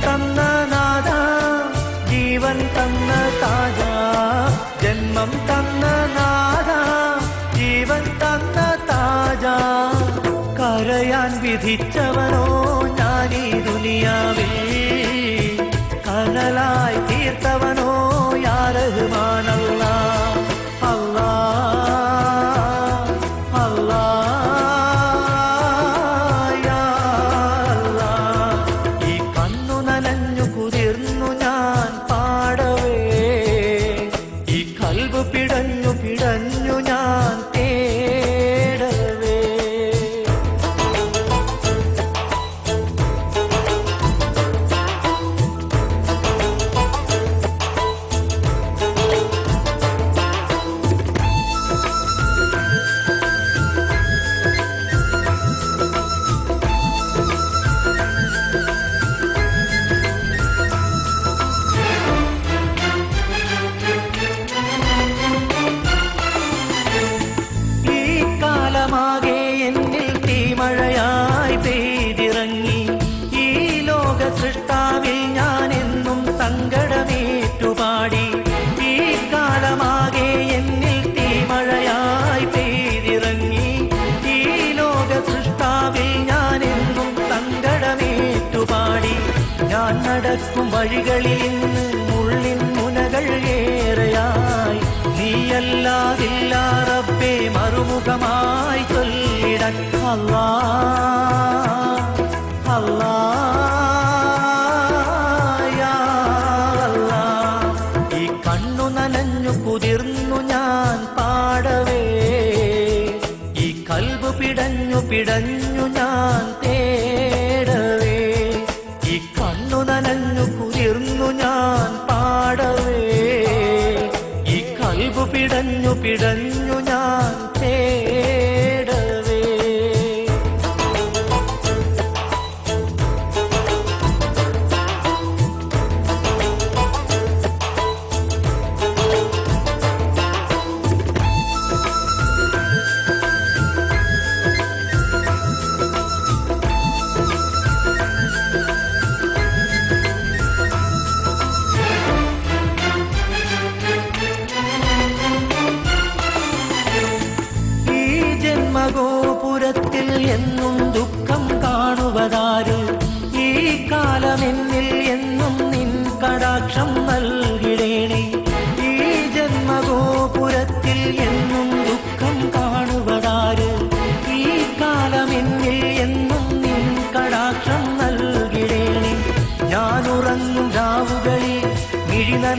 തന്ന നാഥ ജീവൻ തന്ന താജ ജന്മം തന്ന നാഥ ജീവൻ തന്ന താജ കരയാൻ വിധിച്ചവനോ ഞാനീ ദുനിയാവിൽ കനലായി തീർത്തവനോ യാ റഹ്മാൻ അല്ലാഹ് അല്ലാഹ് അല്ലാഹ് യാ അല്ലാഹ് ഈ കണ്ണു നനഞ്ഞു കുതിർന്നു ഞാൻ പാടവേ ഈ കൽബ് പിടഞ്ഞു പിടഞ്ഞു ഞാൻ തേടവേ മഴയായി പെയ്തിറങ്ങി ഈ ലോക സൃഷ്ടാവിൽ ഞാൻ എന്നും സങ്കടമേറ്റുപാടി ഈ കാലമാകെ എന്നിൽ തീമഴയായി പെയ്തിറങ്ങി ഈ ലോക സൃഷ്ടാവിൽ ഞാൻ എന്നും സങ്കടമേറ്റുപാടി ഞാൻ നടക്കും വഴികളിൽ ഇന്ന് മുള്ളിൻ മുനകൾ ഏറെയായി നീയല്ലാതില്ല റബ്ബേ മറുമുഖമായി ചൊല്ലിടാൻ അല്ലാഹ് അല്ലാഹ് യാ അല്ലാഹ് ഈ കണ്ണു നനഞ്ഞു കുതിർന്നു ഞാൻ പാടവേ ഈ കൽബ് പിടഞ്ഞു പിടഞ്ഞു ഞാൻ തേടവേ ഈ കണ്ണു നനഞ്ഞു കുതിർന്നു ഞാൻ പാടവേ ഈ കൽബ് പിടഞ്ഞു പിടഞ്ഞു ഞാൻ തേടവേ ഗോപുരത്തിൽ എന്നും ദുഃഖം കാണുവതാര് ഈ കാലമെന്നിൽ എന്നും നിൻ കടാക്ഷം നൽകിടേണേ ഈ ജന്മഗോപുരത്തിൽ എന്നും ദുഃഖം കാണുവതാര് ഈ കാലമെന്നിൽ എന്നും നിൻ കടാക്ഷം നൽകിടേണേ ഞാനുറങ്ങും രാവുകളിൽ മിഴിനനയാദിനമുണ്ടോ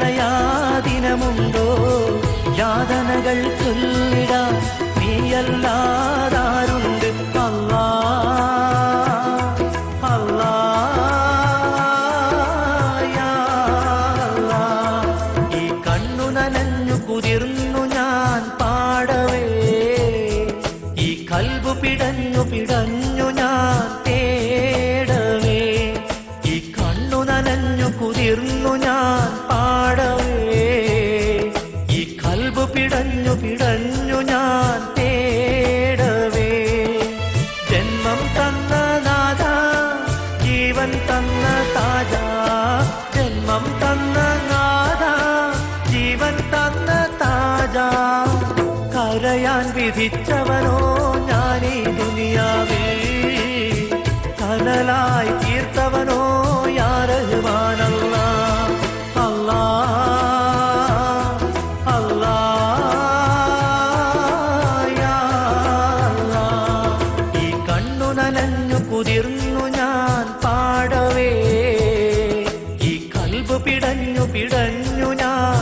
യാതനകൾ ചൊല്ലിടാൻ നീയല്ലാതാരുണ്ട് അല്ലാഹ് അല്ലാഹ് യാ അല്ലാഹ് ഈ കണ്ണു നനഞ്ഞു കുതിർന്നു ഞാൻ പാടവേ ഈ കൽബ് പിടഞ്ഞു പിടഞ്ഞു ഞാൻ തേടവേ ഈ കണ്ണു നനഞ്ഞു കുതിർന്നു ഞാൻ പാടവേ ഈ കൽബ് പിടഞ്ഞു പിടഞ്ഞു ഞാൻ തേടവേ ജന്മം തന്ന നാഥ ജീവൻ തന്ന താജ ജന്മം തന്ന നാഥ ജീവൻ തന്ന താജ കരയാൻ വിധിച്ചവനോ ഞാനീ ദുനിയാവിൽ കനലായി തീർത്തവനോ യാ റഹ്മാൻ അല്ലാഹ് അല്ലാഹ് അല്ലാഹ് യാ അല്ലാഹ് ഈ കണ്ണു നനഞ്ഞു കുതിർന്നു ഞാൻ പാടവേ ഈ കൽബ് പിടഞ്ഞു പിടഞ്ഞു ഞാൻ